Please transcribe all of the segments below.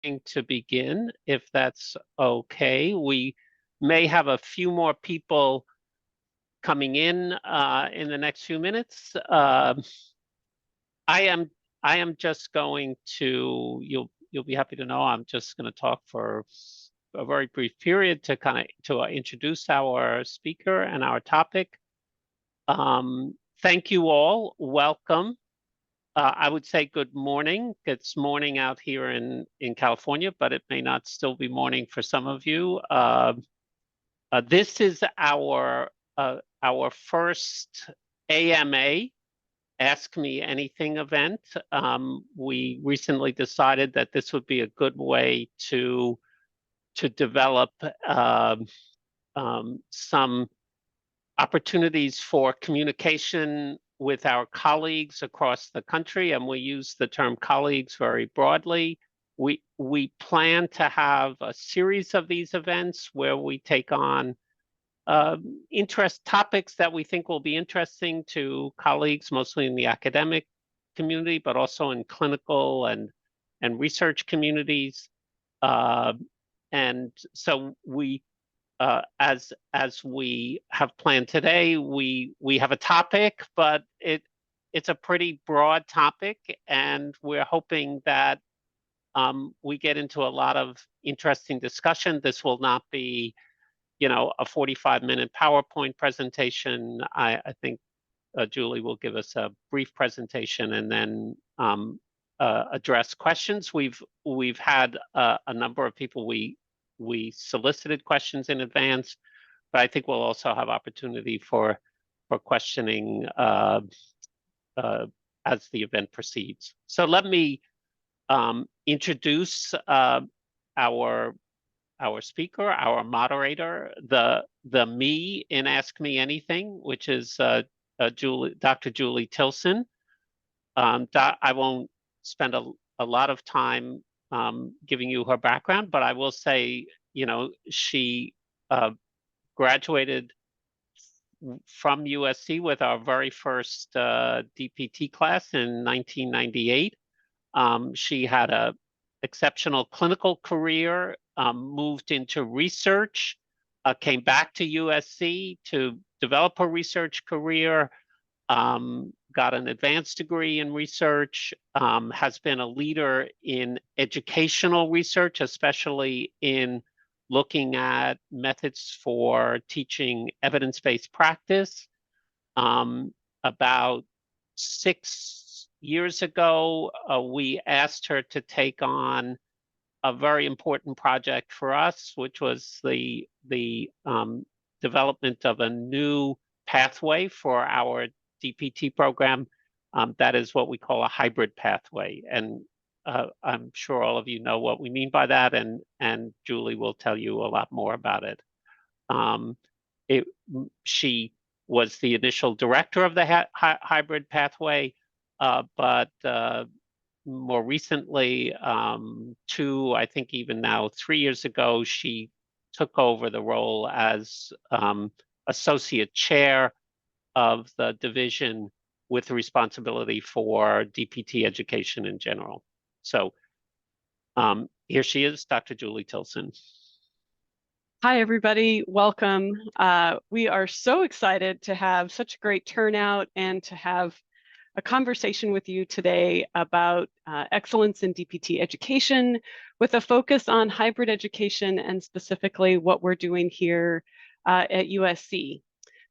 to begin, if that's okay. We may have a few more people coming in the next few minutes. I am just going to, you'll be happy to know, I'm just going to talk for a very brief period to introduce our speaker and our topic. Thank you all. Welcome. I would say good morning. It's morning out here in California, but it may not still be morning for some of you. This is our first AMA, Ask Me Anything event. We recently decided that this would be a good way to develop some opportunities for communication with our colleagues across the country, and we use the term colleagues very broadly. We plan to have a series of these events where we take on topics that we think will be interesting to colleagues, mostly in the academic community, but also in clinical and research communities. And so we, as we have planned today, we have a topic, but it's a pretty broad topic, and we're hoping that we get into a lot of interesting discussion. This will not be, a 45-minute PowerPoint presentation. I think Julie will give us a brief presentation and then address questions. We've had a number of people we solicited questions in advance, but I think we'll also have opportunity for questioning as the event proceeds. So let me introduce our speaker, our moderator, the me in Ask Me Anything, which is Dr. Julie Tilson. I won't spend a lot of time giving you her background, but I will say, she graduated from USC with our very first DPT class in 1998. She had an exceptional clinical career, moved into research, came back to USC to develop her research career, got an advanced degree in research, has been a leader in educational research, especially in looking at methods for teaching evidence-based practice. About 6 years ago, we asked her to take on a very important project for us, which was the development of a new pathway for our DPT program. That is what we call a hybrid pathway. And I'm sure all of you know what we mean by that, and Julie will tell you a lot more about it. She was the initial director of the hybrid pathway, but more recently, I think even now 3 years ago, she took over the role as associate chair of the division with responsibility for DPT education in general. So here she is, Dr. Julie Tilson. Hi, everybody. Welcome. We are so excited to have such a great turnout and to have a conversation with you today about excellence in DPT education with a focus on hybrid education and specifically what we're doing here at USC.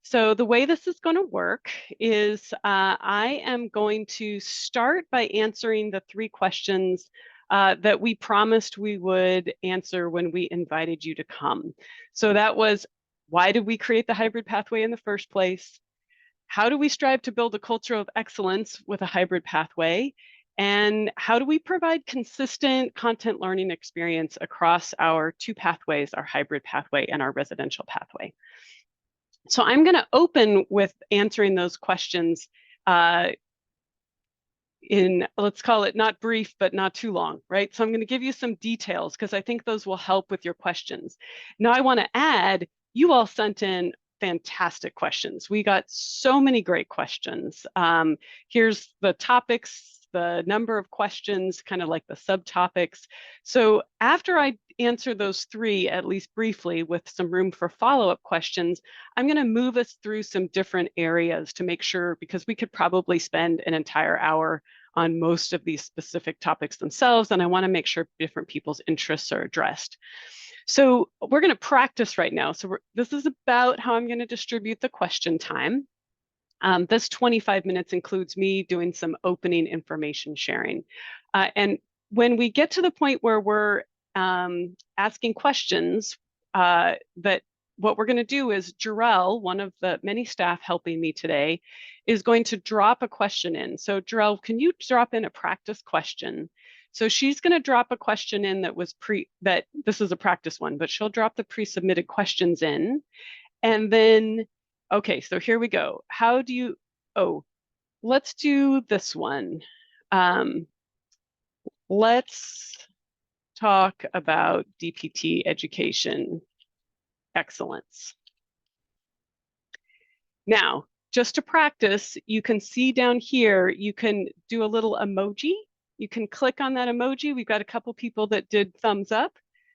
So the way this is going to work is I am going to start by answering the 3 questions that we promised we would answer when we invited you to come. So that was, why did we create the hybrid pathway in the first place? How do we strive to build a culture of excellence with a hybrid pathway? And how do we provide consistent content learning experience across our 2 pathways, our hybrid pathway and our residential pathway? So I'm going to open with answering those questions in, let's call it not brief, but not too long, right? So I'm going to give you some details because I think those will help with your questions. Now I want to add, you all sent in fantastic questions. We got so many great questions. Here's the topics, the number of questions, kind of like the subtopics. So after I answer those three, at least briefly, with some room for follow-up questions, I'm going to move us through some different areas to make sure, because we could probably spend an entire hour on most of these specific topics themselves, and I want to make sure different people's interests are addressed. So we're going to practice right now. So this is about how I'm going to distribute the question time. This 25 minutes includes me doing some opening information sharing. And when we get to the point where we're asking questions, that what we're going to do is Jarell, one of the many staff helping me today, is going to drop a question in. So Jarell, can you drop in a practice question? So she's going to drop a question in that this is a practice one, but she'll drop the pre-submitted questions in. And then, okay, so here we go. How do you, let's do this one. Let's talk about DPT education excellence. Now, just to practice, you can see down here, you can do a little emoji. You can click on that emoji. We've got a couple people that did thumbs up.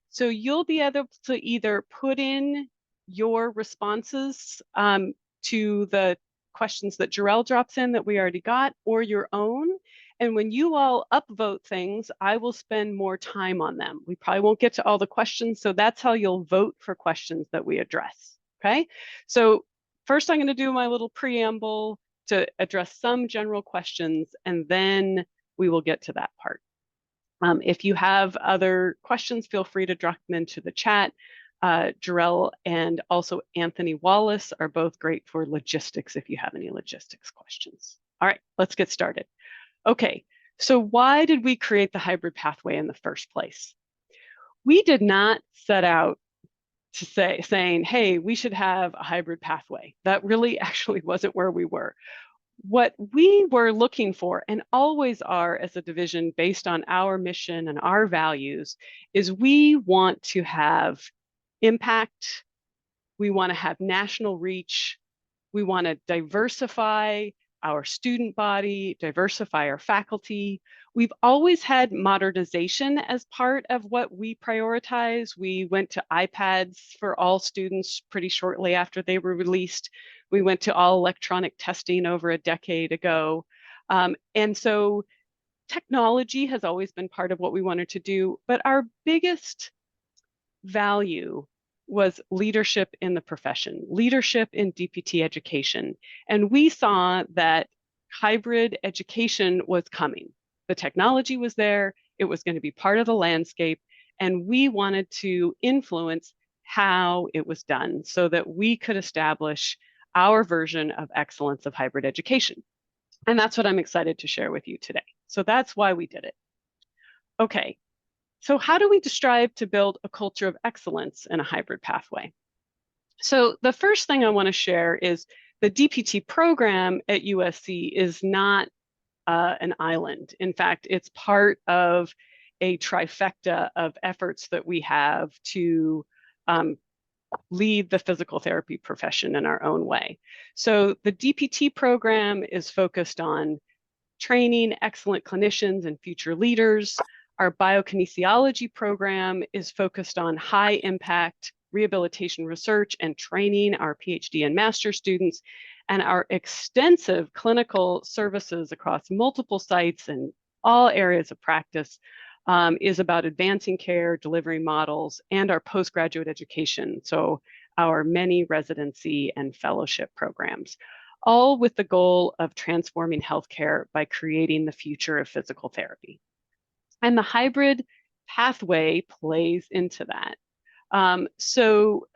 So you'll be able to either put in your responses to the questions that Jarell drops in that we already got, or your own. And when you all upvote things, I will spend more time on them. We probably won't get to all the questions, so that's how you'll vote for questions that we address, okay? So first I'm gonna do my little preamble to address some general questions, and then we will get to that part. If you have other questions, feel free to drop them into the chat. Jarell and also Anthony Wallace are both great for logistics if you have any logistics questions. All right, let's get started. Okay, so why did we create the hybrid pathway in the first place? We did not set out to saying, hey, we should have a hybrid pathway. That really actually wasn't where we were. What we were looking for, and always are as a division based on our mission and our values, is we want to have impact, we want to have national reach, we want to diversify our student body, diversify our faculty. We've always had modernization as part of what we prioritize. We went to iPads for all students pretty shortly after they were released. We went to all electronic testing over a decade ago. And so technology has always been part of what we wanted to do, but our biggest value was leadership in the profession, leadership in DPT education. And we saw that hybrid education was coming. The technology was there, it was going to be part of the landscape, and we wanted to influence how it was done so that we could establish our version of excellence of hybrid education. And that's what I'm excited to share with you today. So that's why we did it. Okay. So how do we strive to build a culture of excellence in a hybrid pathway? So the first thing I want to share is the DPT program at USC is not an island. In fact, it's part of a trifecta of efforts that we have to lead the physical therapy profession in our own way. So the DPT program is focused on training excellent clinicians and future leaders. Our biokinesiology program is focused on high impact rehabilitation research and training our PhD and master students. And our extensive clinical services across multiple sites and all areas of practice is about advancing care, delivery models, and our postgraduate education. So our many residency and fellowship programs, all with the goal of transforming healthcare by creating the future of physical therapy. And the hybrid pathway plays into that. So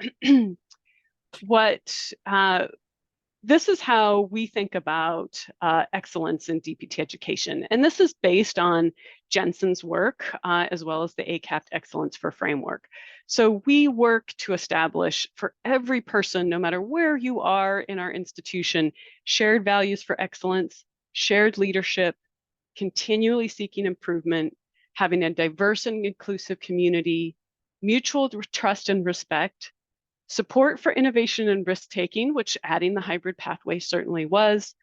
this is how we think about excellence in DPT education. And this is based on Jensen's work, as well as the ACAPT Excellence for Framework. So we work to establish for every person, no matter where you are in our institution, shared values for excellence, shared leadership, continually seeking improvement, having a diverse and inclusive community, mutual trust and respect, support for innovation and risk-taking, which adding the hybrid pathway certainly was,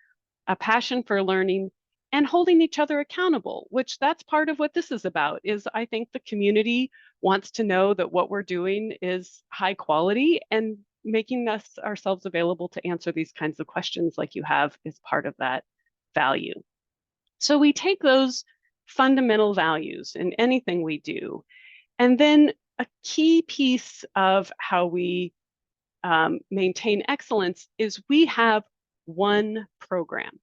a passion for learning, and holding each other accountable, which that's part of what this is about, is I think the community wants to know that what we're doing is high quality, and making us ourselves available to answer these kinds of questions like you have is part of that value. So we take those fundamental values in anything we do, and then a key piece of how we maintain excellence is we have one program,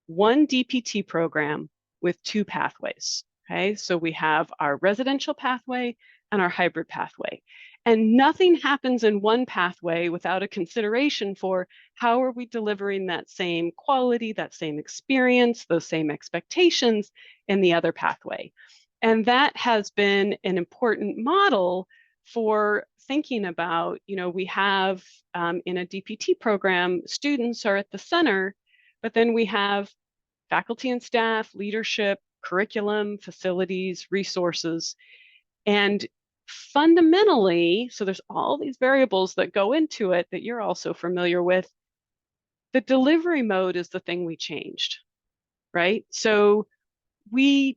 one DPT program with two pathways. Okay, so we have our residential pathway and our hybrid pathway. And nothing happens in one pathway without a consideration for how are we delivering that same quality, that same experience, those same expectations in the other pathway. And that has been an important model for thinking about, we have in a DPT program, students are at the center, but then we have faculty and staff, leadership, curriculum, facilities, resources. And fundamentally, so there's all these variables that go into it that you're also familiar with. The delivery mode is the thing we changed, right? So we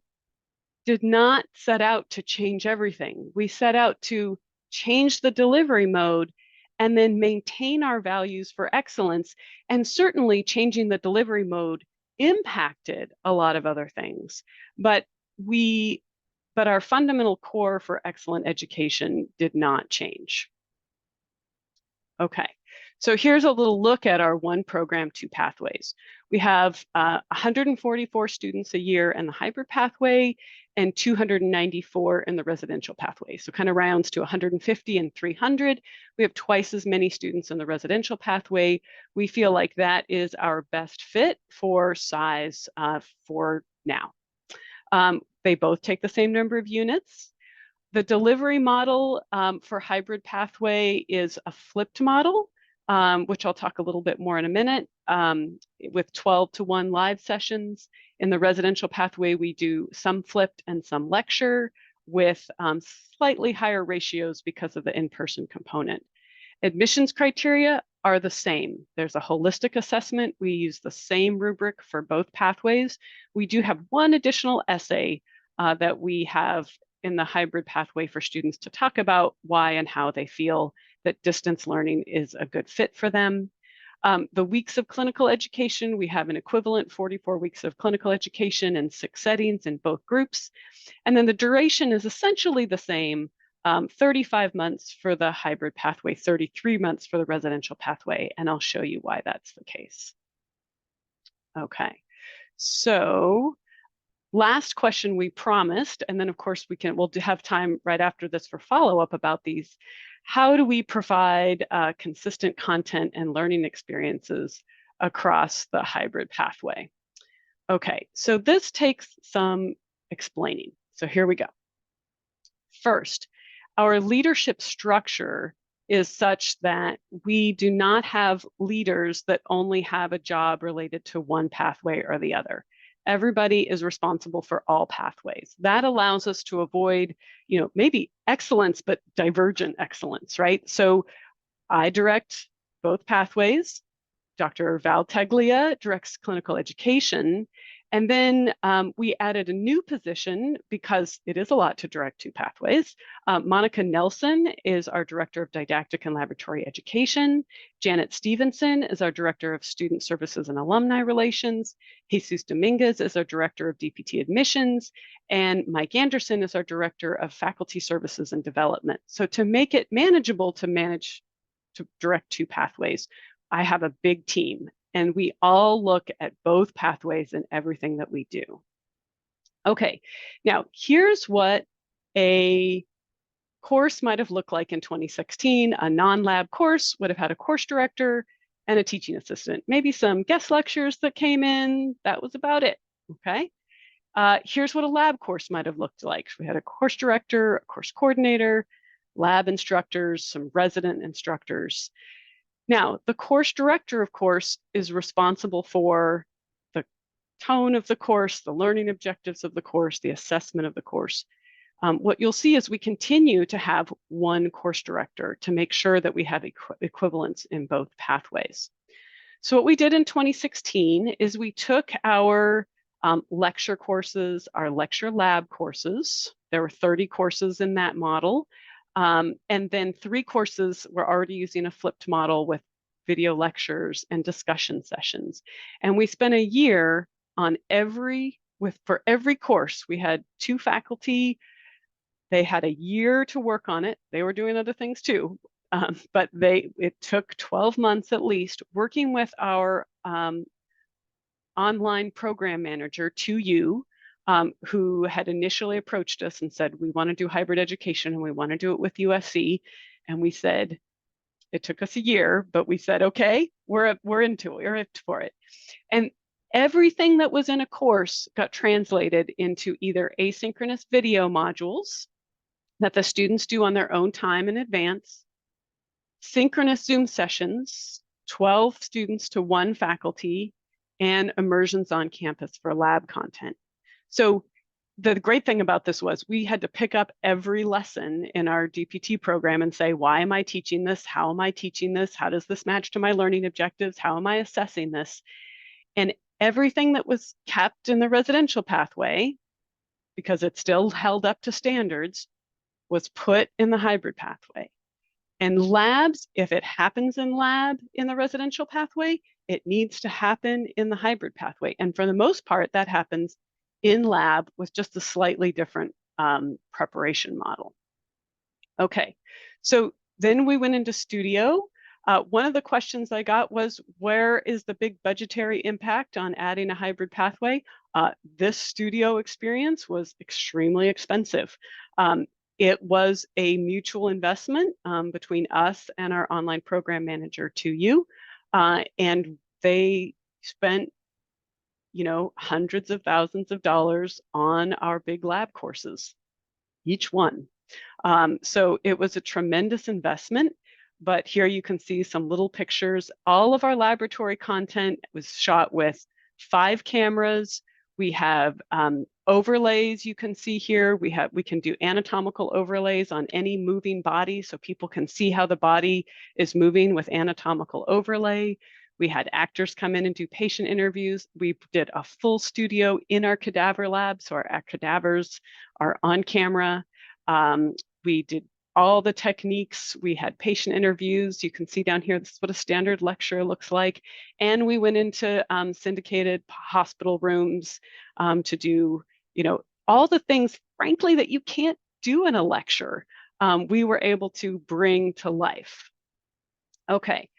did not set out to change everything. We set out to change the delivery mode and then maintain our values for excellence. And certainly changing the delivery mode impacted a lot of other things. But our fundamental core for excellent education did not change. Okay, so here's a little look at our one program, two pathways. We have 144 students a year in the hybrid pathway and 294 in the residential pathway. So kind of rounds to 150 and 300. We have twice as many students in the residential pathway. We feel like that is our best fit for size for now. They both take the same number of units. The delivery model for hybrid pathway is a flipped model, which I'll talk a little bit more in a minute, with 12-to-1 live sessions. In the residential pathway, we do some flipped and some lecture with slightly higher ratios because of the in-person component. Admissions criteria are the same. There's a holistic assessment. We use the same rubric for both pathways. We do have one additional essay that we have in the hybrid pathway for students to talk about why and how they feel that distance learning is a good fit for them. The weeks of clinical education, we have an equivalent 44 weeks of clinical education in 6 settings in both groups. And then the duration is essentially the same, 35 months for the hybrid pathway, 33 months for the residential pathway, and I'll show you why that's the case. Okay, so last question we promised, and then of course we'll have time right after this for follow-up about these. How do we provide consistent content and learning experiences across the hybrid pathway? Okay, so this takes some explaining. So here we go. First, our leadership structure is such that we do not have leaders that only have a job related to one pathway or the other. Everybody is responsible for all pathways. That allows us to avoid, maybe excellence, but divergent excellence, right? So I direct both pathways. Dr. Val Teglia directs clinical education. And then we added a new position because it is a lot to direct two pathways. Monica Nelson is our Director of Didactic and Laboratory Education. Janet Stevenson is our Director of Student Services and Alumni Relations. Jesus Dominguez is our Director of DPT Admissions. And Mike Anderson is our Director of Faculty Services and Development. So to make it manageable to direct two pathways, I have a big team. And we all look at both pathways in everything that we do. Okay, now here's what a course might have looked like in 2016. A non-lab course would have had a course director and a teaching assistant, maybe some guest lectures that came in. That was about it, okay? Here's what a lab course might have looked like. We had a course director, a course coordinator, lab instructors, some resident instructors. Now, the course director, of course, is responsible for the tone of the course, the learning objectives of the course, the assessment of the course. What you'll see is we continue to have one course director to make sure that we have equivalence in both pathways. So what we did in 2016 is we took our lecture courses, our lecture lab courses. There were 30 courses in that model. And then 3 courses were already using a flipped model with video lectures and discussion sessions. And we spent a year on for every course. We had 2 faculty. They had a year to work on it. They were doing other things too. But it took 12 months at least working with our online program manager, 2U, who had initially approached us and said, we want to do hybrid education and we want to do it with USC. And we said, it took us a year, but we said, okay, we're into it, we're up for it. And everything that was in a course got translated into either asynchronous video modules that the students do on their own time in advance, synchronous Zoom sessions, 12 students to 1 faculty, and immersions on campus for lab content. So the great thing about this was we had to pick up every lesson in our DPT program and say, why am I teaching this? How am I teaching this? How does this match to my learning objectives? How am I assessing this? And everything that was kept in the residential pathway, because it still held up to standards, was put in the hybrid pathway. And labs, if it happens in lab in the residential pathway, it needs to happen in the hybrid pathway. And for the most part, that happens in lab with just a slightly different preparation model. Okay, so then we went into studio. One of the questions I got was, where is the big budgetary impact on adding a hybrid pathway? This studio experience was extremely expensive. It was a mutual investment between us and our online program manager, 2U, and they spent, hundreds of thousands of dollars on our big lab courses, each one. So it was a tremendous investment. But here you can see some little pictures. All of our laboratory content was shot with 5 cameras. We have overlays you can see here. We can do anatomical overlays on any moving body so people can see how the body is moving with anatomical overlay. We had actors come in and do patient interviews. We did a full studio in our cadaver lab, so our cadavers are on camera. We did all the techniques. We had patient interviews. You can see down here, this is what a standard lecture looks like. And we went into syndicated hospital rooms to do, all the things, frankly, that you can't do in a lecture. We were able to bring to life. Okay,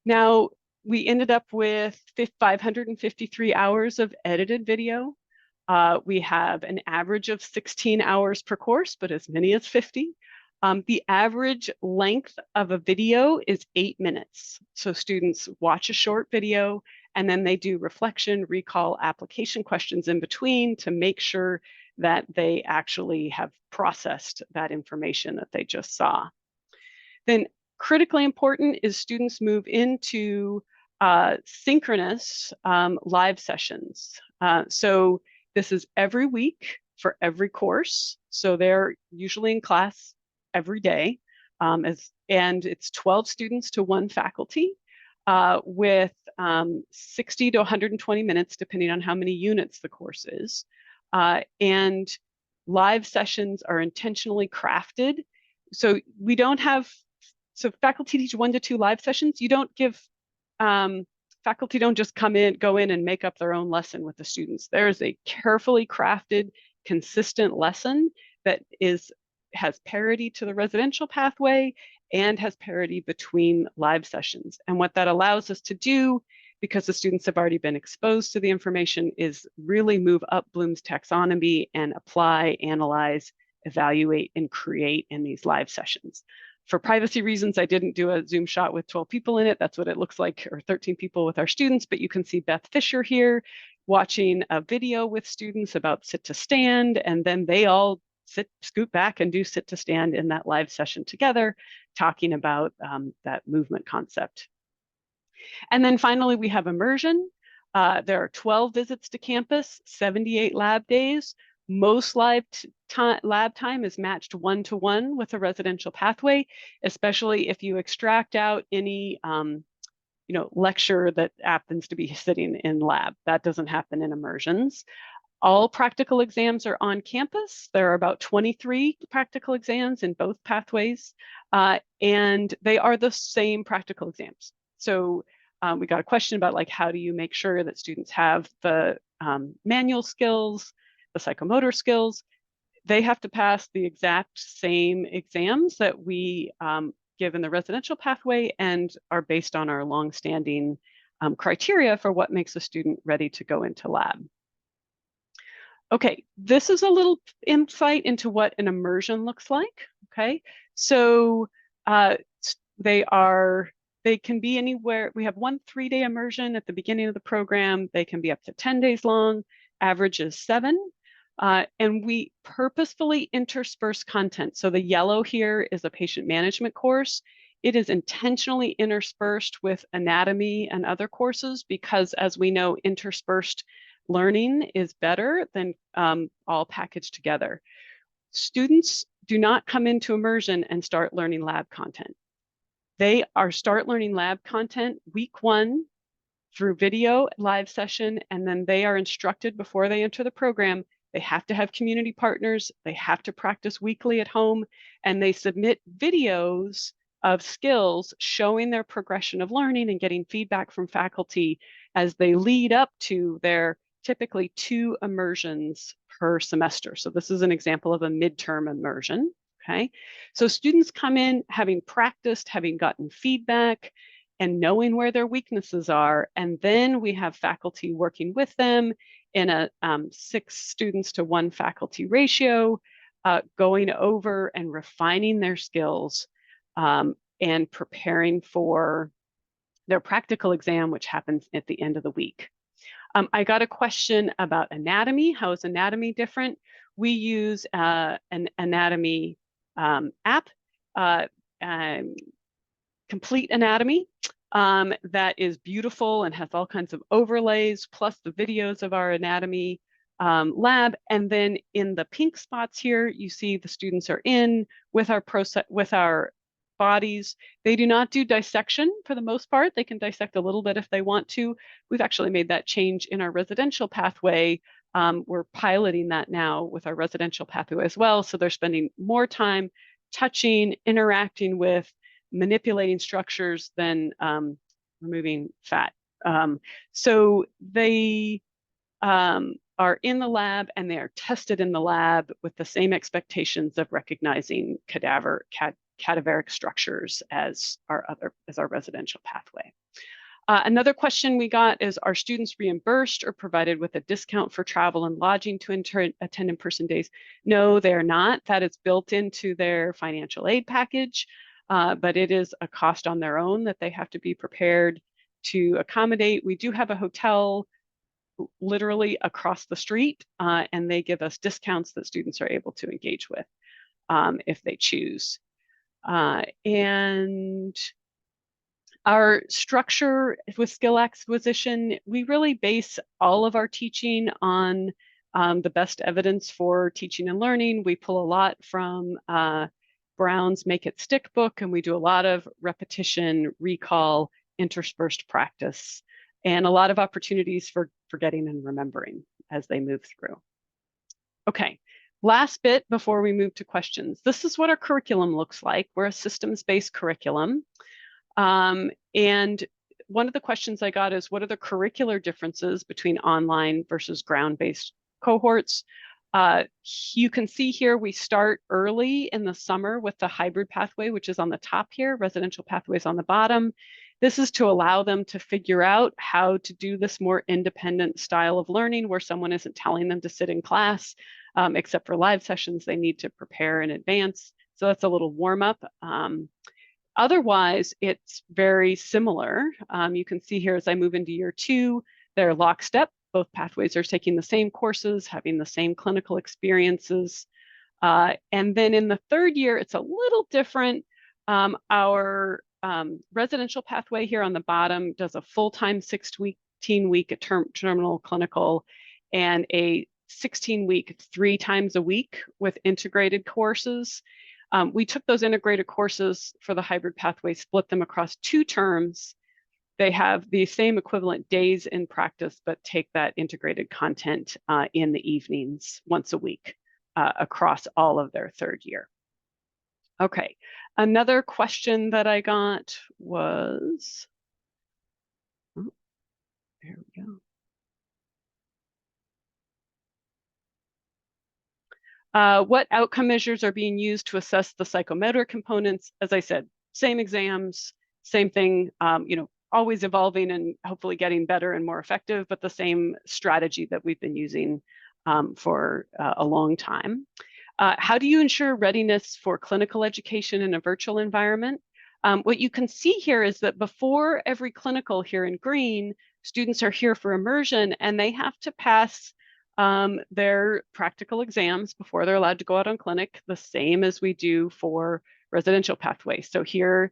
now we ended up with 553 hours of edited video. We have an average of 16 hours per course, but as many as 50. The average length of a video is 8 minutes. So students watch a short video and then they do reflection, recall, application questions in between to make sure that they actually have processed that information that they just saw. Then critically important is students move into synchronous live sessions. So this is every week for every course. So they're usually in class every day, and it's 12 students to 1 faculty with 60 to 120 minutes, depending on how many units the course is. And live sessions are intentionally crafted. So we don't have, so faculty teach 1 to 2 live sessions. You don't give, faculty don't just go in and make up their own lesson with the students. There is a carefully crafted, consistent lesson that has parity to the residential pathway and has parity between live sessions. And what that allows us to do, because the students have already been exposed to the information, is really move up Bloom's taxonomy and apply, analyze, evaluate, and create in these live sessions. For privacy reasons, I didn't do a Zoom shot with 12 people in it. That's what it looks like, or 13 people with our students, but you can see Beth Fisher here watching a video with students about sit to stand, and then they all scoot back and do sit to stand in that live session together, talking about that movement concept. And then finally, we have immersion. There are 12 visits to campus, 78 lab days. Most lab time is matched 1-to-1 with a residential pathway, especially if you extract out any lecture that happens to be sitting in lab. That doesn't happen in immersions. All practical exams are on campus. There are about 23 practical exams in both pathways, and they are the same practical exams. So we got a question about like, how do you make sure that students have the manual skills, the psychomotor skills? They have to pass the exact same exams that we give in the residential pathway and are based on our longstanding criteria for what makes a student ready to go into lab. Okay, this is a little insight into what an immersion looks like. Okay, so they can be anywhere. We have 1 3-day immersion at the beginning of the program. They can be up to 10 days long. Average is 7. And we purposefully intersperse content. So the yellow here is a patient management course. It is intentionally interspersed with anatomy and other courses because, as we know, interspersed learning is better than all packaged together. Students do not come into immersion and start learning lab content. They start learning lab content week 1 through video live session, and then they are instructed before they enter the program. They have to have community partners. They have to practice weekly at home, and they submit videos of skills showing their progression of learning and getting feedback from faculty as they lead up to their typically 2 immersions per semester. So this is an example of a midterm immersion. Okay, so students come in having practiced, having gotten feedback, and knowing where their weaknesses are. And then we have faculty working with them in a 6 students to 1 faculty ratio, going over and refining their skills and preparing for their practical exam, which happens at the end of the week. I got a question about anatomy. How is anatomy different? We use an anatomy app, Complete Anatomy, that is beautiful and has all kinds of overlays, plus the videos of our anatomy lab. And then in the pink spots here, you see the students are in with our bodies. They do not do dissection for the most part. They can dissect a little bit if they want to. We've actually made that change in our residential pathway. We're piloting that now with our residential pathway as well. So they're spending more time touching, interacting with, manipulating structures than removing fat. So they are in the lab and they are tested in the lab with the same expectations of recognizing cadaveric structures as our residential pathway. Another question we got is, are students reimbursed or provided with a discount for travel and lodging to attend in-person days? No, they're not. That is built into their financial aid package, but it is a cost on their own that they have to be prepared to accommodate. We do have a hotel literally across the street, and they give us discounts that students are able to engage with if they choose. And our structure with skill acquisition, we really base all of our teaching on the best evidence for teaching and learning. We pull a lot from Brown's Make It Stick book, and we do a lot of repetition, recall, interspersed practice, and a lot of opportunities for forgetting and remembering as they move through. Okay, last bit before we move to questions. This is what our curriculum looks like. We're a systems-based curriculum. And one of the questions I got is, what are the curricular differences between online versus ground-based cohorts? You can see here we start early in the summer with the hybrid pathway, which is on the top here, residential pathways on the bottom. This is to allow them to figure out how to do this more independent style of learning where someone isn't telling them to sit in class, except for live sessions they need to prepare in advance. So that's a little warm up. Otherwise, it's very similar. You can see here as I move into year 2, they're lockstep. Both pathways are taking the same courses, having the same clinical experiences. And then in the 3rd year, it's a little different. Our residential pathway here on the bottom does a full-time 16-week terminal clinical and a 16-week 3 times a week with integrated courses. We took those integrated courses for the hybrid pathway, split them across 2 terms, they have the same equivalent days in practice, but take that integrated content in the evenings once a week across all of their third year. Okay, another question that I got was, oh, there we go. What outcome measures are being used to assess the psychomotor components? As I said, same exams, same thing, always evolving and hopefully getting better and more effective, but the same strategy that we've been using for a long time. How do you ensure readiness for clinical education in a virtual environment? What you can see here is that before every clinical here in green, students are here for immersion and they have to pass their practical exams before they're allowed to go out on clinic, the same as we do for residential pathway. So here,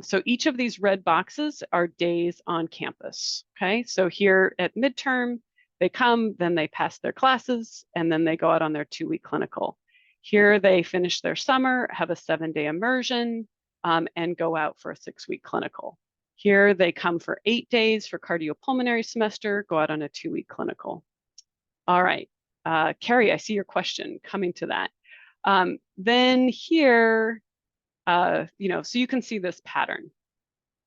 so each of these red boxes are days on campus. Okay, so here at midterm, they come, then they pass their classes, and then they go out on their 2-week clinical. Here they finish their summer, have a 7-day immersion, and go out for a 6-week clinical. Here they come for 8 days for cardiopulmonary semester, go out on a 2-week clinical. All right, Carrie, I see your question coming to that. Then here, so you can see this pattern.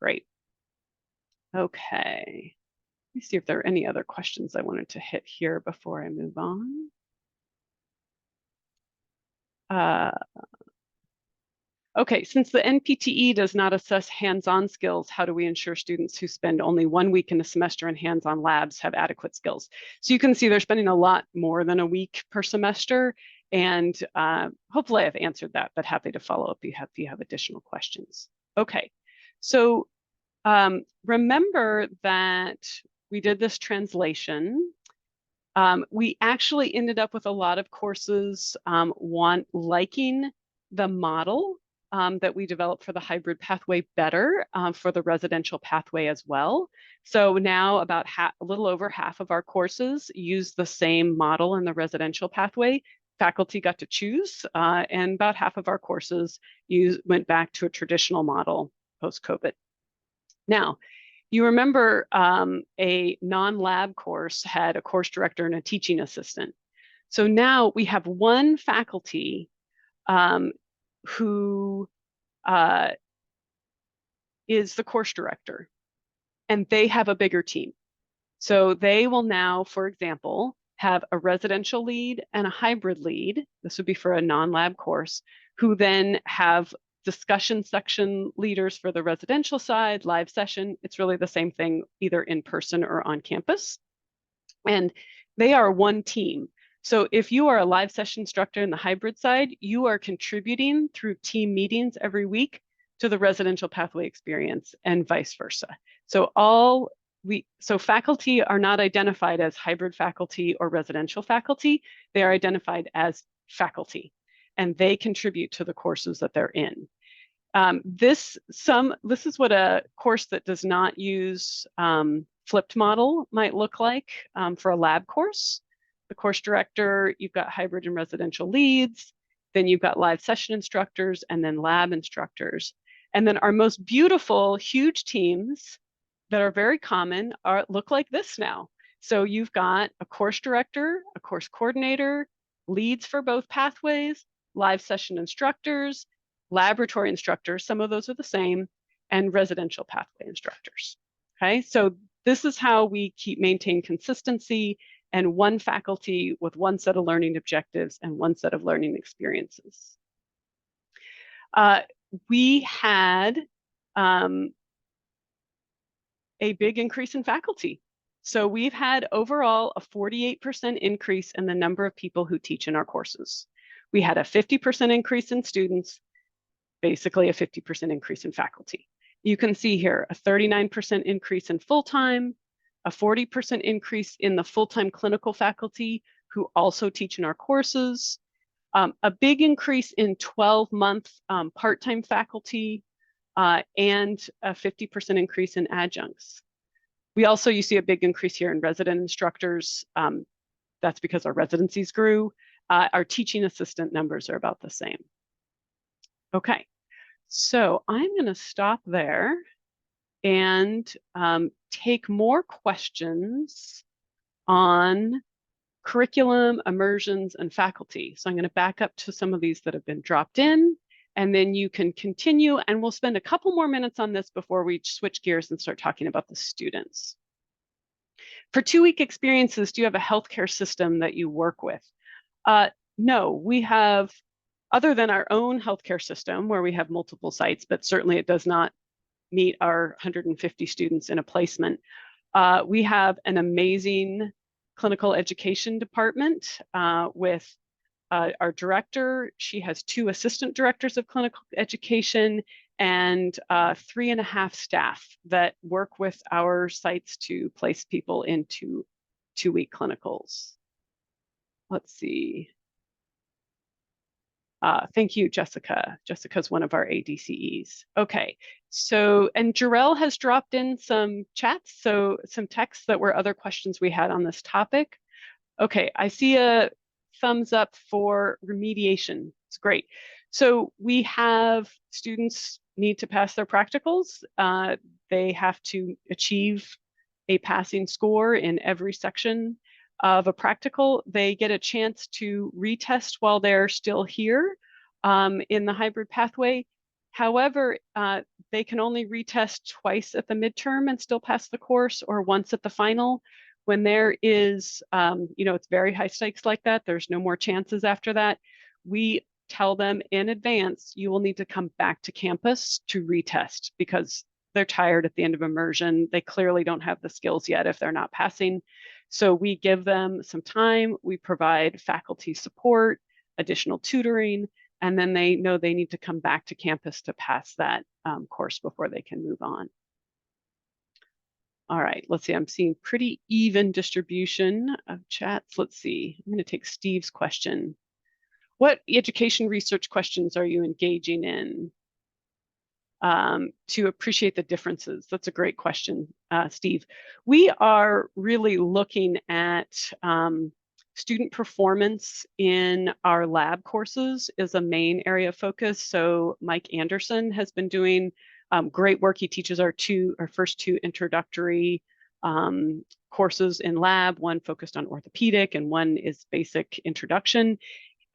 Great. Okay. Let me see if there are any other questions I wanted to hit here before I move on. Okay, since the NPTE does not assess hands-on skills, how do we ensure students who spend only 1 week in a semester in hands-on labs have adequate skills? So you can see they're spending a lot more than a week per semester, and hopefully I've answered that, but happy to follow up if you have additional questions. Okay, so remember that we did this translation. We actually ended up with a lot of courses liking the model that we developed for the hybrid pathway better for the residential pathway as well. So now about a little over half of our courses use the same model in the residential pathway. Faculty got to choose, and about half of our courses went back to a traditional model post-COVID. Now, you remember a non-lab course had a course director and a teaching assistant. So now we have one faculty who is the course director, and they have a bigger team. So they will now, for example, have a residential lead and a hybrid lead. This would be for a non-lab course, who then have discussion section leaders for the residential side, live session. It's really the same thing, either in person or on campus. And they are one team. So if you are a live session instructor in the hybrid side, you are contributing through team meetings every week to the residential pathway experience and vice versa. So faculty are not identified as hybrid faculty or residential faculty. They are identified as faculty, and they contribute to the courses that they're in. This is what a course that does not use flipped model might look like for a lab course. The course director, you've got hybrid and residential leads, then you've got live session instructors, and then lab instructors. And then our most beautiful, huge teams that are very common look like this now. So you've got a course director, a course coordinator, leads for both pathways, live session instructors, laboratory instructors, some of those are the same, and residential pathway instructors. Okay, so this is how we maintain consistency and one faculty with one set of learning objectives and one set of learning experiences. We had a big increase in faculty. So we've had overall a 48% increase in the number of people who teach in our courses. We had a 50% increase in students, basically a 50% increase in faculty. You can see here a 39% increase in full-time, a 40% increase in the full-time clinical faculty who also teach in our courses, a big increase in 12-month part-time faculty, and a 50% increase in adjuncts. You see a big increase here in resident instructors. That's because our residencies grew. Our teaching assistant numbers are about the same. Okay, so I'm going to stop there. and take more questions on curriculum, immersions, and faculty. So I'm going to back up to some of these that have been dropped in, and then you can continue, and we'll spend a couple more minutes on this before we switch gears and start talking about the students. For 2-week experiences, do you have a healthcare system that you work with? No, we have, other than our own healthcare system where we have multiple sites, but certainly it does not meet our 150 students in a placement. We have an amazing clinical education department with our director. She has 2 assistant directors of clinical education and 3.5 staff that work with our sites to place people into 2-week clinicals. Let's see. Thank you, Jessica. Jessica's one of our ADCEs. Okay, so, and Jarell has dropped in some chats, so some texts that were other questions we had on this topic. Okay, I see a thumbs up for remediation. It's great. So we have students need to pass their practicals. They have to achieve a passing score in every section of a practical. They get a chance to retest while they're still here in the hybrid pathway. However, they can only retest twice at the midterm and still pass the course, or once at the final. When there is, it's very high stakes like that, there's no more chances after that. We tell them in advance, you will need to come back to campus to retest because they're tired at the end of immersion. They clearly don't have the skills yet if they're not passing. So we give them some time. We provide faculty support, additional tutoring, and then they know they need to come back to campus to pass that course before they can move on. All right, let's see, I'm seeing pretty even distribution of chats. Let's see, I'm going to take Steve's question. What education research questions are you engaging in to appreciate the differences? That's a great question, Steve. We are really looking at student performance in our lab courses is a main area of focus. So Mike Anderson has been doing great work. He teaches our first 2 introductory courses in lab, one focused on orthopedic and one is basic introduction.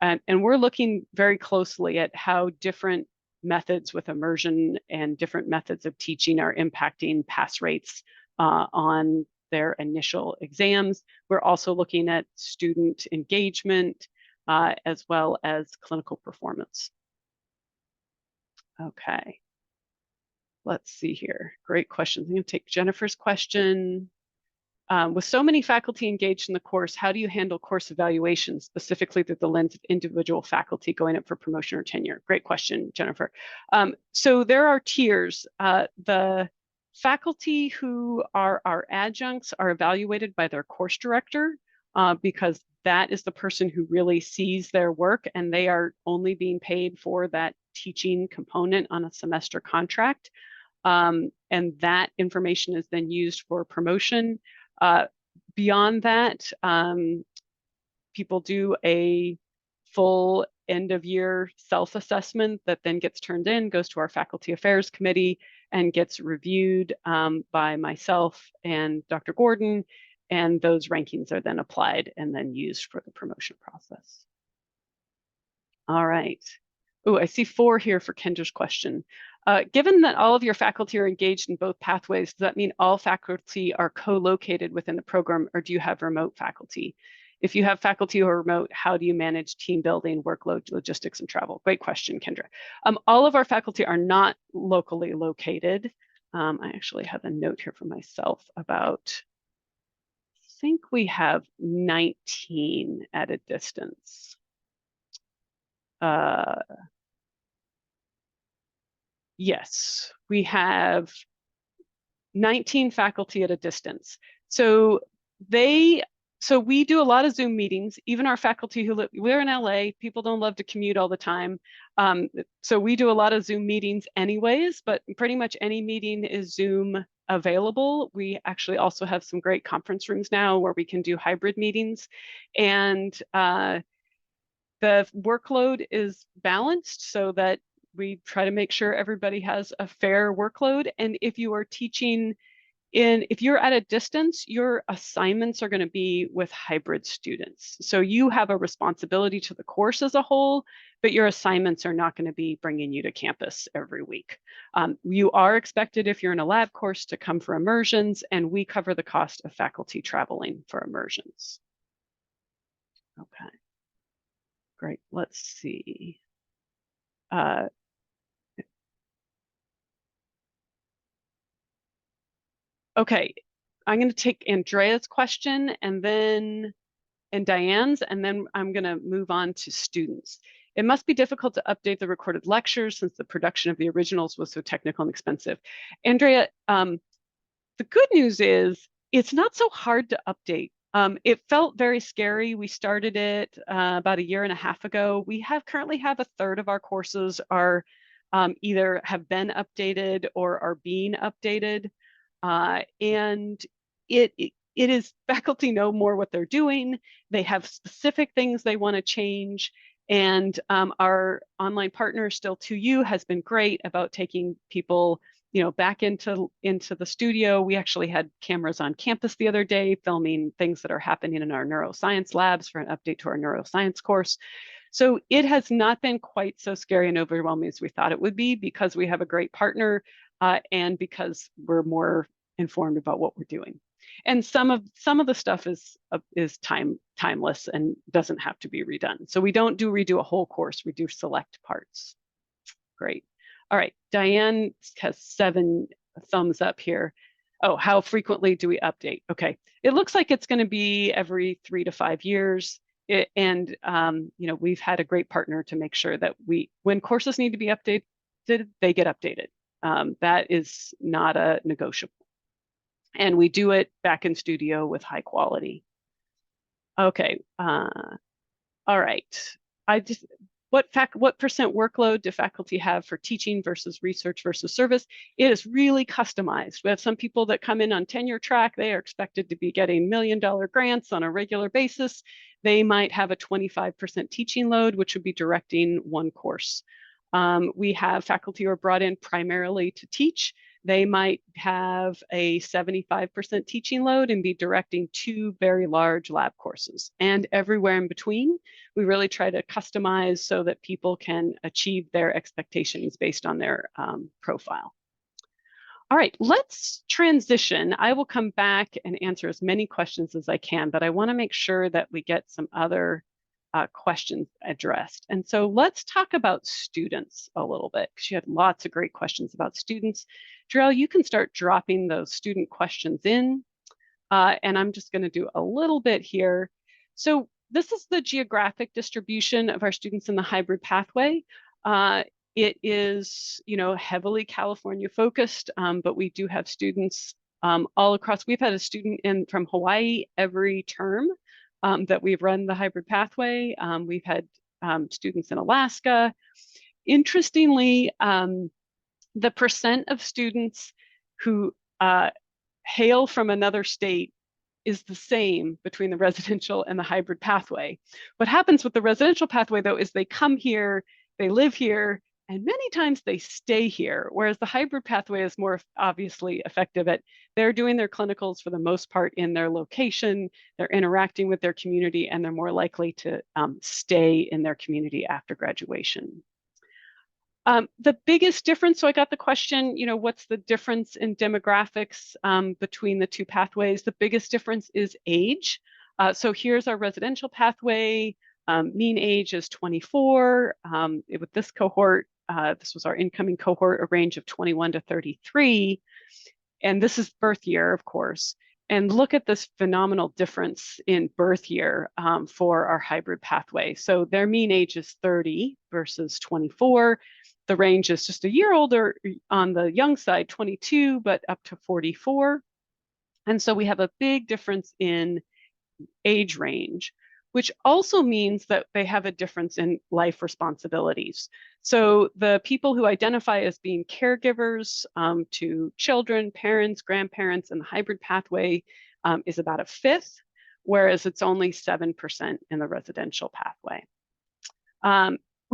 And we're looking very closely at how different methods with immersion and different methods of teaching are impacting pass rates on their initial exams. We're also looking at student engagement as well as clinical performance. Okay. Let's see here. Great questions. I'm going to take Jennifer's question. With so many faculty engaged in the course, how do you handle course evaluation, specifically through the lens of individual faculty going up for promotion or tenure? Great question, Jennifer. So there are tiers. The faculty who are our adjuncts are evaluated by their course director because that is the person who really sees their work, and they are only being paid for that teaching component on a semester contract. And that information is then used for promotion. Beyond that, people do a full end of year self-assessment that then gets turned in, goes to our faculty affairs committee, and gets reviewed by myself and Dr. Gordon, and those rankings are then applied and then used for the promotion process. All right. Oh, I see 4 here for Kendra's question. Given that all of your faculty are engaged in both pathways, does that mean all faculty are co-located within the program, or do you have remote faculty? If you have faculty who are remote, how do you manage team building, workload, logistics, and travel? Great question, Kendra. All of our faculty are not locally located. I actually have a note here for myself about, I think we have 19 at a distance. Yes, we have 19 faculty at a distance. So we do a lot of Zoom meetings. Even our faculty who live, we're in LA, people don't love to commute all the time. So we do a lot of Zoom meetings anyways, but pretty much any meeting is Zoom available. We actually also have some great conference rooms now where we can do hybrid meetings. And the workload is balanced so that we try to make sure everybody has a fair workload. And if you are teaching if you're at a distance, your assignments are going to be with hybrid students. So you have a responsibility to the course as a whole, but your assignments are not going to be bringing you to campus every week. You are expected, if you're in a lab course, to come for immersions, and we cover the cost of faculty traveling for immersions. Okay, great. Let's see. Okay, I'm going to take Andrea's question and Diane's, and then I'm going to move on to students. It must be difficult to update the recorded lectures since the production of the originals was so technical and expensive. Andrea, the good news is it's not so hard to update. It felt very scary. We started it about a year and a half ago. We currently have a third of our courses are either have been updated or are being updated. And it is, faculty know more what they're doing. They have specific things they want to change. And our online partner, Still To You, has been great about taking people, back into the studio. We actually had cameras on campus the other day filming things that are happening in our neuroscience labs for an update to our neuroscience course. So it has not been quite so scary and overwhelming as we thought it would be, because we have a great partner and because we're more informed about what we're doing. And some of the stuff is timeless and doesn't have to be redone. So we don't redo a whole course, we do select parts. Great. All right, Diane has 7 thumbs up here. Oh, how frequently do we update? Okay, it looks like it's going to be every 3 to 5 years. We've had a great partner to make sure that when courses need to be updated, they get updated. That is not a negotiable. And we do it back in studio with high quality. Okay, all right. What percent workload do faculty have for teaching versus research versus service? It is really customized. We have some people that come in on tenure track. They are expected to be getting $1 million grants on a regular basis. They might have a 25% teaching load, which would be directing one course. We have faculty who are brought in primarily to teach. They might have a 75% teaching load and be directing 2 very large lab courses. And everywhere in between, we really try to customize so that people can achieve their expectations based on their profile. All right, let's transition. I will come back and answer as many questions as I can, but I want to make sure that we get some other questions addressed. And so let's talk about students a little bit, because you had lots of great questions about students. Jarell, you can start dropping those student questions in, and I'm just going to do a little bit here. So this is the geographic distribution of our students in the hybrid pathway. It is, heavily California focused, but we do have students all across. We've had a student from Hawaii every term that we've run the hybrid pathway. We've had students in Alaska. Interestingly, the percent of students who hail from another state is the same between the residential and the hybrid pathway. What happens with the residential pathway, though, is they come here, they live here, and many times they stay here, whereas the hybrid pathway is more obviously effective at they're doing their clinicals for the most part in their location, they're interacting with their community, and they're more likely to stay in their community after graduation. The biggest difference, so I got the question, what's the difference in demographics between the 2 pathways? The biggest difference is age. So here's our residential pathway. Mean age is 24. With this cohort, this was our incoming cohort, a range of 21 to 33. And this is birth year, of course. And look at this phenomenal difference in birth year for our hybrid pathway. So their mean age is 30 versus 24. The range is just a year older on the young side, 22, but up to 44. And so we have a big difference in age range, which also means that they have a difference in life responsibilities. So the people who identify as being caregivers to children, parents, grandparents in the hybrid pathway is about a 1/5, whereas it's only 7% in the residential pathway.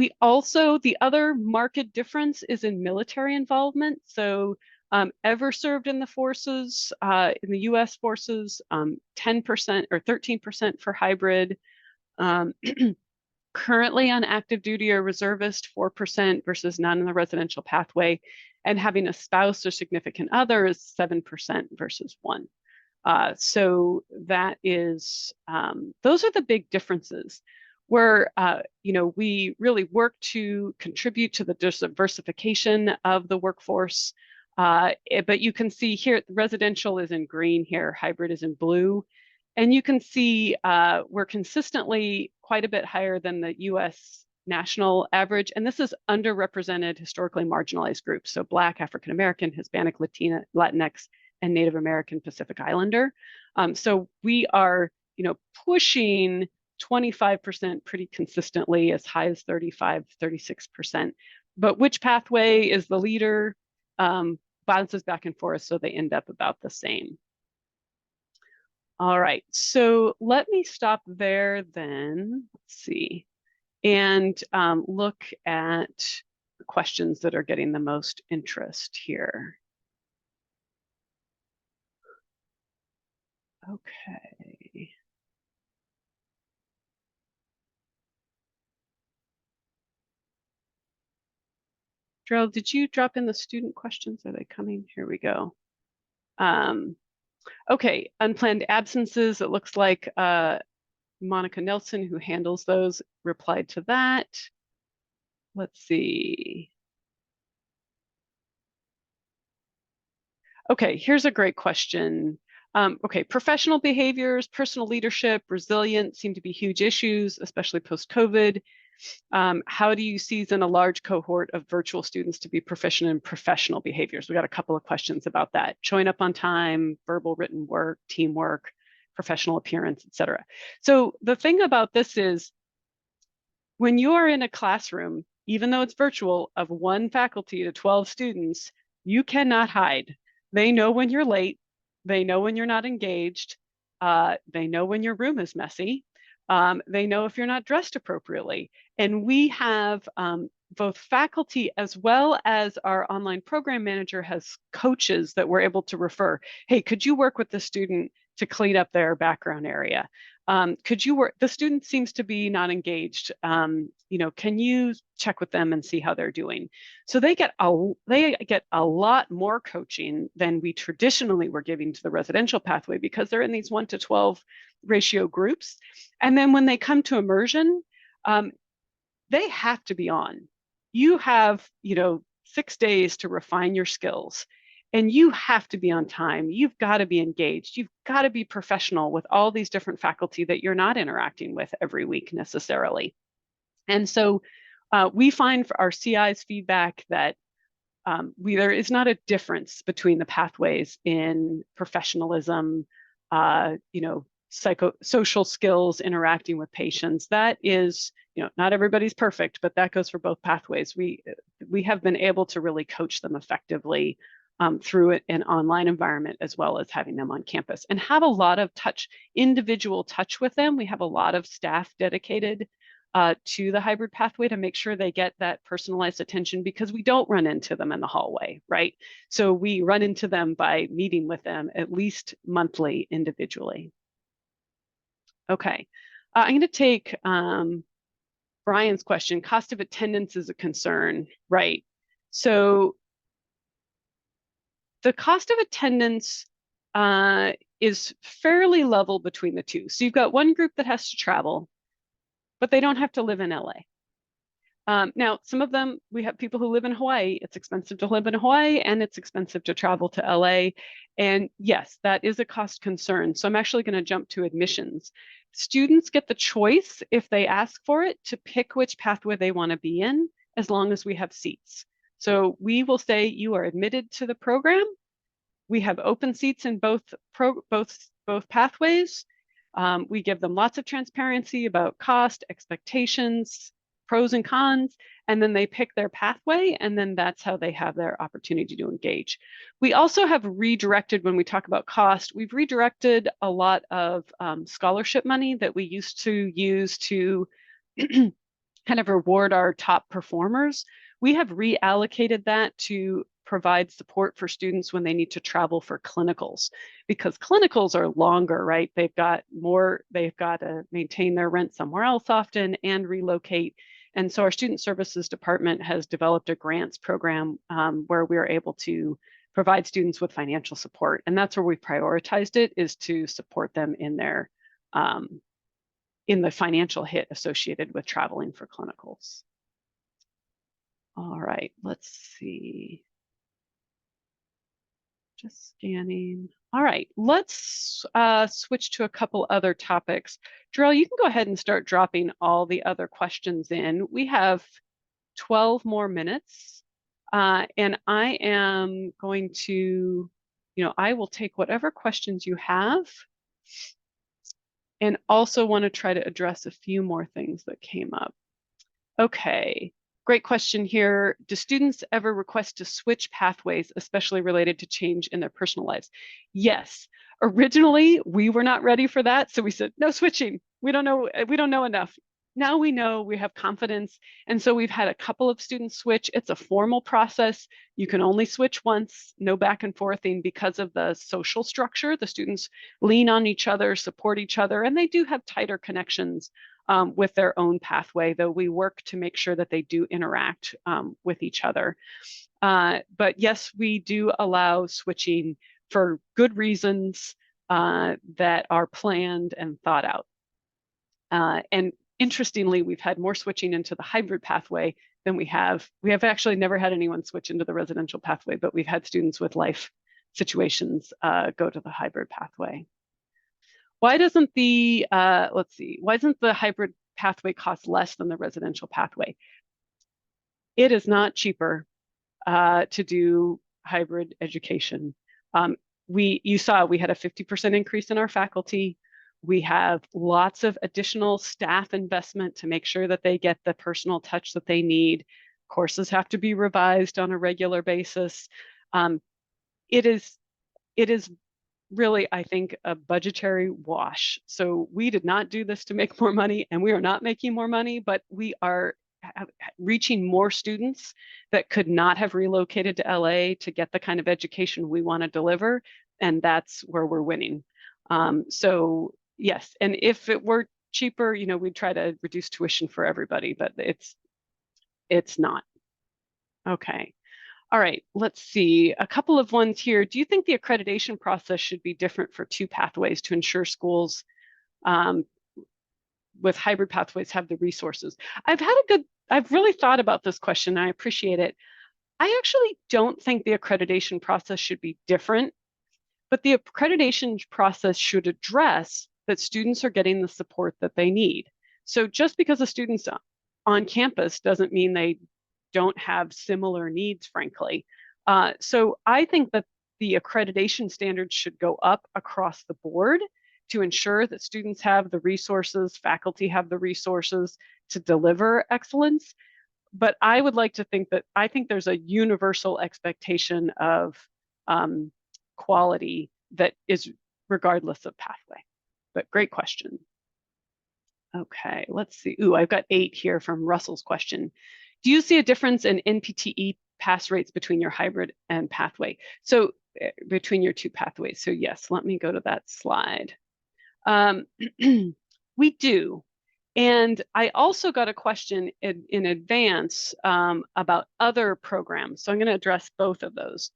We also, the other marked difference is in military involvement. So ever served in the forces, in the US forces, 10% or 13% for hybrid. Um, currently on active duty or reservist, 4% versus none in the residential pathway. And having a spouse or significant other is 7% versus 1. So that is, those are the big differences where, we really work to contribute to the diversification of the workforce. But you can see here, residential is in green here, hybrid is in blue. And you can see we're consistently quite a bit higher than the US national average. And this is underrepresented, historically marginalized groups. So Black, African American, Hispanic, Latina, Latinx, and Native American Pacific Islander. So we are, pushing 25% pretty consistently, as high as 35, 36%. But which pathway is the leader bounces back and forth, so they end up about the same. All right, so let me stop there then, let's see, and look at the questions that are getting the most interest here. Okay. Drell, did you drop in the student questions? Are they coming? Here we go. Okay, unplanned absences. It looks like Monica Nelson, who handles those, replied to that. Let's see. Okay, here's a great question. Okay, professional behaviors, personal leadership, resilience seem to be huge issues, especially post-COVID. How do you season a large cohort of virtual students to be proficient in professional behaviors? We got a couple of questions about that. Showing up on time, verbal, written work, teamwork, professional appearance, etc. So the thing about this is when you are in a classroom, even though it's virtual, of one faculty to 12 students, you cannot hide. They know when you're late. They know when you're not engaged. They know when your room is messy. They know if you're not dressed appropriately. And we have both faculty as well as our online program manager has coaches that we're able to refer. Hey, could you work with the student to clean up their background area? Could you work, the student seems to be not engaged. Can you check with them and see how they're doing? So they get a lot more coaching than we traditionally were giving to the residential pathway because they're in these 1 to 12 ratio groups. And then when they come to immersion, they have to be on. You have, 6 days to refine your skills. And you have to be on time. You've got to be engaged. You've got to be professional with all these different faculty that you're not interacting with every week necessarily. And so we find for our CI's feedback that there is not a difference between the pathways in professionalism, social skills, interacting with patients. That is, not everybody's perfect, but that goes for both pathways. We have been able to really coach them effectively through an online environment, as well as having them on campus, and have a lot of individual touch with them. We have a lot of staff dedicated to the hybrid pathway to make sure they get that personalized attention, because we don't run into them in the hallway, right? So we run into them by meeting with them at least monthly individually. Okay, I'm going to take Brian's question. Cost of attendance is a concern, right? So the cost of attendance is fairly level between the two. So you've got one group that has to travel, but they don't have to live in LA. Now, some of them, we have people who live in Hawaii. It's expensive to live in Hawaii, and it's expensive to travel to LA. And yes, that is a cost concern. So I'm actually going to jump to admissions. Students get the choice, if they ask for it, to pick which pathway they want to be in, as long as we have seats. So we will say you are admitted to the program. We have open seats in both pathways. We give them lots of transparency about cost, expectations, pros and cons, and then they pick their pathway, and then that's how they have their opportunity to engage. We also have redirected, when we talk about cost, we've redirected a lot of scholarship money that we used to use to kind of reward our top performers, we have reallocated that to provide support for students when they need to travel for clinicals, because clinicals are longer, right? They've got to maintain their rent somewhere else often and relocate. And so our student services department has developed a grants program where we are able to provide students with financial support. And that's where we prioritized it, is to support them in their in the financial hit associated with traveling for clinicals. All right, let's see. Just scanning. All right, let's switch to a couple other topics. Jarell, you can go ahead and start dropping all the other questions in. We have 12 more minutes, and I am going to, I will take whatever questions you have, and also want to try to address a few more things that came up. Okay, great question here. Do students ever request to switch pathways, especially related to change in their personal lives? Yes. Originally, we were not ready for that, so we said, no switching. We don't know enough. Now we know, we have confidence. And so we've had a couple of students switch. It's a formal process. You can only switch once, no back and forthing, because of the social structure. The students lean on each other, support each other, and they do have tighter connections with their own pathway, though we work to make sure that they do interact with each other. But yes, we do allow switching for good reasons that are planned and thought out. And interestingly, we've had more switching into the hybrid pathway than we have actually never had anyone switch into the residential pathway, but we've had students with life situations go to the hybrid pathway. Why doesn't the, why doesn't the hybrid pathway cost less than the residential pathway? It is not cheaper to do hybrid education. You saw we had a 50% increase in our faculty. We have lots of additional staff investment to make sure that they get the personal touch that they need. Courses have to be revised on a regular basis. It is really, I think, a budgetary wash. So we did not do this to make more money, and we are not making more money, but we are reaching more students that could not have relocated to LA to get the kind of education we want to deliver, and that's where we're winning. So yes, and if it were cheaper, we'd try to reduce tuition for everybody, but it's not. Okay. All right, let's see. A couple of ones here. Do you think the accreditation process should be different for two pathways to ensure schools with hybrid pathways have the resources? I've really thought about this question. I appreciate it. I actually don't think the accreditation process should be different, but the accreditation process should address that students are getting the support that they need. So just because a student's on campus doesn't mean they don't have similar needs, frankly. So I think that the accreditation standards should go up across the board to ensure that students have the resources, faculty have the resources to deliver excellence. But I would like to think that I think there's a universal expectation of quality that is regardless of pathway. But great question. Okay, let's see. Ooh, I've got 8 here from Russell's question. Do you see a difference in NPTE pass rates between your hybrid and pathway? So between your two pathways. So yes, let me go to that slide. We do. And I also got a question in advance about other programs. So I'm going to address both of those.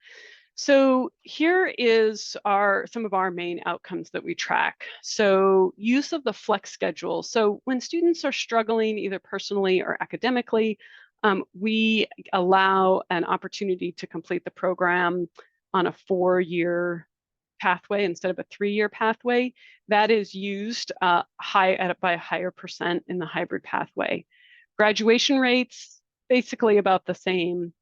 So here is some of our main outcomes that we track. So use of the flex schedule. So when students are struggling either personally or academically, we allow an opportunity to complete the program on a 4-year pathway instead of a 3-year pathway. That is used by a higher percent in the hybrid pathway. Graduation rates, basically about the same.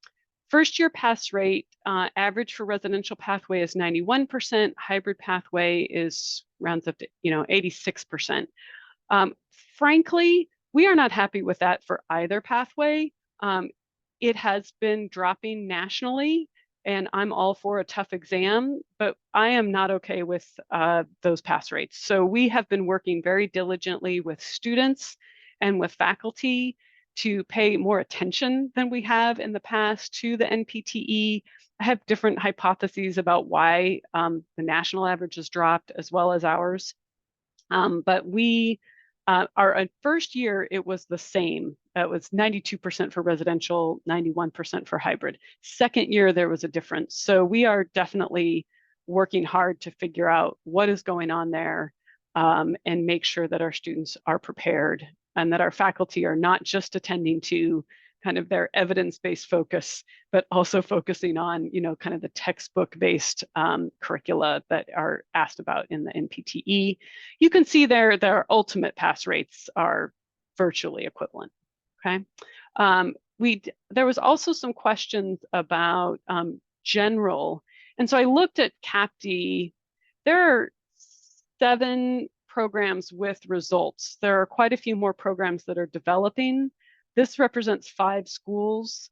First year pass rate, average for residential pathway is 91%. Hybrid pathway rounds up to 86%. Frankly, we are not happy with that for either pathway. It has been dropping nationally, and I'm all for a tough exam, but I am not okay with those pass rates. So we have been working very diligently with students and with faculty to pay more attention than we have in the past to the NPTE. I have different hypotheses about why the national average has dropped as well as ours. But we, our first year, it was the same. It was 92% for residential, 91% for hybrid. Second year, there was a difference. So we are definitely working hard to figure out what is going on there and make sure that our students are prepared and that our faculty are not just attending to kind of their evidence-based focus, but also focusing on, kind of the textbook-based curricula that are asked about in the NPTE. You can see their ultimate pass rates are virtually equivalent, okay? There was also some questions about general, and so I looked at CAPD. There are 7 programs with results. There are quite a few more programs that are developing. This represents 5 schools.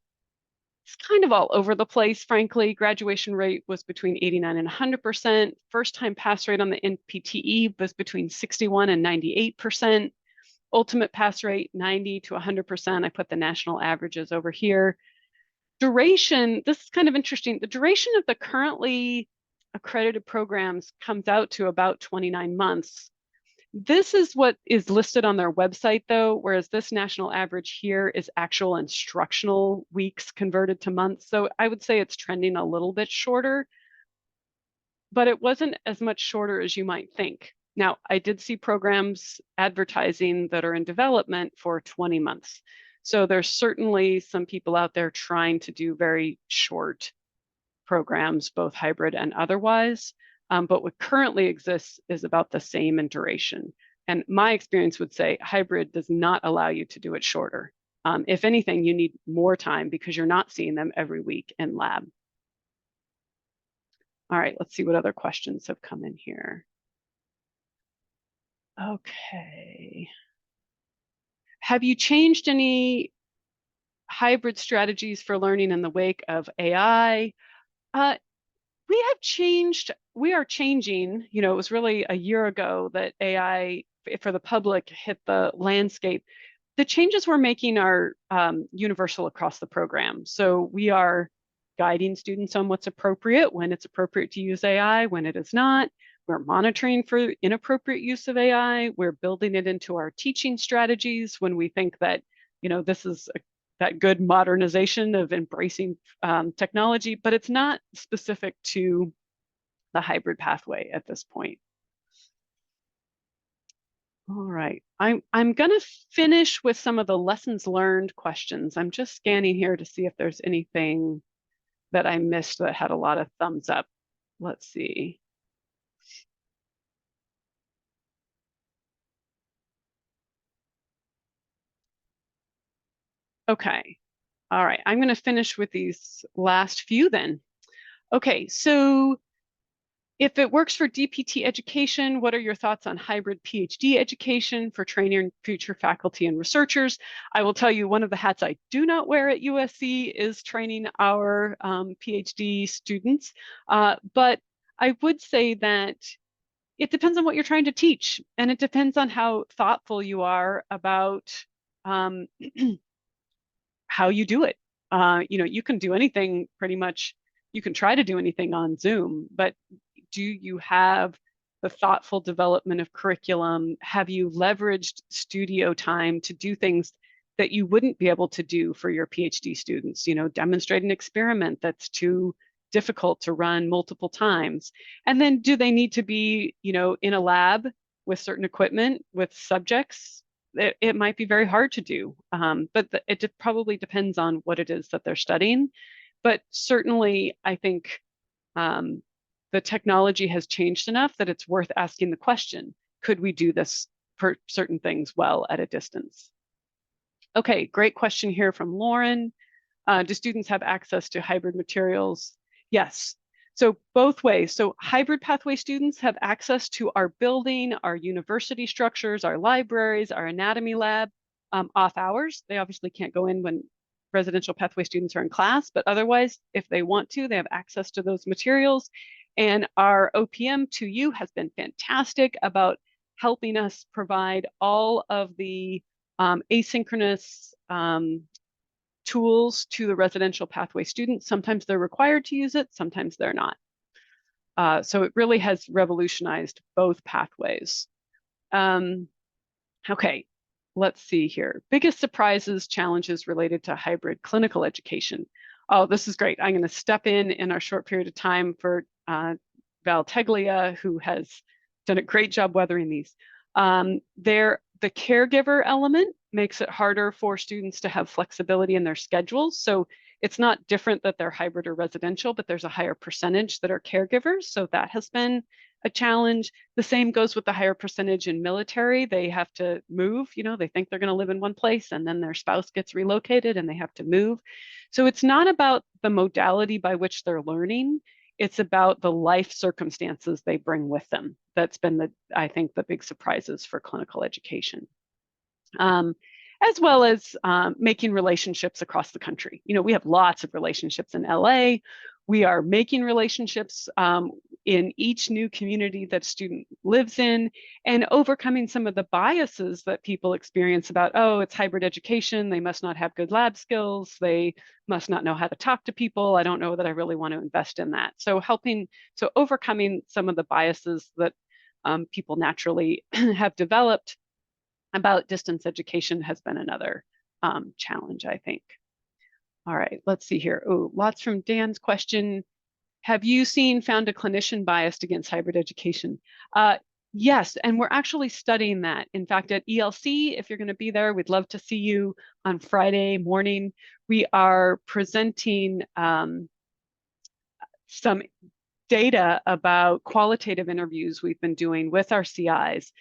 It's kind of all over the place, frankly. Graduation rate was between 89 and 100%. First time pass rate on the NPTE was between 61 and 98%. Ultimate pass rate, 90 to 100%. I put the national averages over here. Duration, this is kind of interesting. The duration of the currently accredited programs comes out to about 29 months. This is what is listed on their website, though, whereas this national average here is actual instructional weeks converted to months. So I would say it's trending a little bit shorter, but it wasn't as much shorter as you might think. Now, I did see programs advertising that are in development for 20 months. So there's certainly some people out there trying to do very short programs, both hybrid and otherwise. But what currently exists is about the same in duration. And my experience would say hybrid does not allow you to do it shorter. If anything, you need more time because you're not seeing them every week in lab. All right, let's see what other questions have come in here. Okay. Have you changed any hybrid strategies for learning in the wake of AI? We are changing, it was really a year ago that AI for the public hit the landscape. The changes we're making are universal across the program. So we are guiding students on what's appropriate, when it's appropriate to use AI, when it is not. We're monitoring for inappropriate use of AI. We're building it into our teaching strategies when we think that, this is that good modernization of embracing technology, but it's not specific to the hybrid pathway at this point. All right, I'm going to finish with some of the lessons learned questions. I'm just scanning here to see if there's anything that I missed that had a lot of thumbs up. Let's see. Okay, all right, I'm going to finish with these last few then. Okay, so if it works for DPT education, what are your thoughts on hybrid PhD education for training future faculty and researchers? I will tell you, one of the hats I do not wear at USC is training our PhD students. But I would say that it depends on what you're trying to teach, and it depends on how thoughtful you are about how you do it. You can do anything pretty much. You can try to do anything on Zoom, but do you have the thoughtful development of curriculum? Have you leveraged studio time to do things that you wouldn't be able to do for your PhD students? Demonstrate an experiment that's too difficult to run multiple times. And then do they need to be, in a lab with certain equipment, with subjects? It might be very hard to do, but it probably depends on what it is that they're studying. But certainly, I think the technology has changed enough that it's worth asking the question, could we do this for certain things well at a distance? Okay, great question here from Lauren. Do students have access to hybrid materials? Yes. So both ways. So hybrid pathway students have access to our building, our university structures, our libraries, our anatomy lab, off hours. They obviously can't go in when residential pathway students are in class, but otherwise, if they want to, they have access to those materials. And our OPM 2U has been fantastic about helping us provide all of the asynchronous tools to the residential pathway students. Sometimes they're required to use it, sometimes they're not. So it really has revolutionized both pathways. Okay, let's see here. Biggest surprises, challenges related to hybrid clinical education. Oh, this is great. I'm going to step in our short period of time for Val Teglia, who has done a great job weathering these. The caregiver element makes it harder for students to have flexibility in their schedules. So it's not different that they're hybrid or residential, but there's a higher percentage that are caregivers. So that has been a challenge. The same goes with the higher percentage in military. They have to move, they think they're going to live in one place and then their spouse gets relocated and they have to move. So it's not about the modality by which they're learning. It's about the life circumstances they bring with them. That's been I think, the big surprises for clinical education. As well as making relationships across the country. We have lots of relationships in LA. We are making relationships in each new community that student lives in, and overcoming some of the biases that people experience about, oh, it's hybrid education, they must not have good lab skills, they must not know how to talk to people, I don't know that I really want to invest in that. So overcoming some of the biases that people naturally have developed about distance education has been another challenge, I think. All right, let's see here. Oh, lots from Dan's question. Have you found a clinician biased against hybrid education? Yes, and we're actually studying that. In fact, at ELC, if you're going to be there, we'd love to see you on Friday morning. We are presenting some data about qualitative interviews we've been doing with our CIs.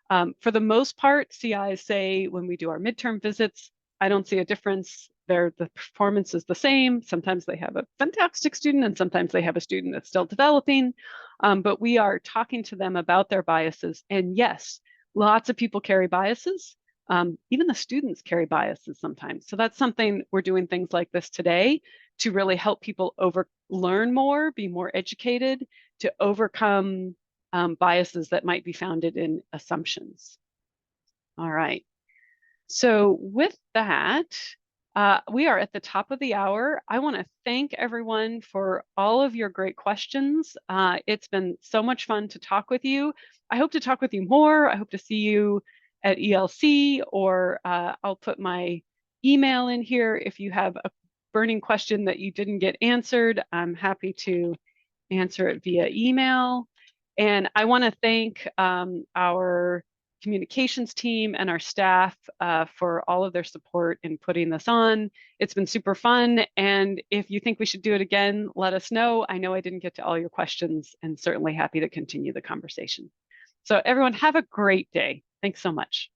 For the most part, CIs say when we do our midterm visits, I don't see a difference. The performance is the same. Sometimes they have a fantastic student and sometimes they have a student that's still developing. But we are talking to them about their biases. And yes, lots of people carry biases. Even the students carry biases sometimes. So that's something we're doing things like this today to really help people learn more, be more educated, to overcome biases that might be founded in assumptions. All right. So with that, we are at the top of the hour. I want to thank everyone for all of your great questions. It's been so much fun to talk with you. I hope to talk with you more. I hope to see you at ELC, or I'll put my email in here. If you have a burning question that you didn't get answered, I'm happy to answer it via email. And I want to thank our communications team and our staff for all of their support in putting this on. It's been super fun. And if you think we should do it again, let us know. I know I didn't get to all your questions, and certainly happy to continue the conversation. So everyone, have a great day. Thanks so much.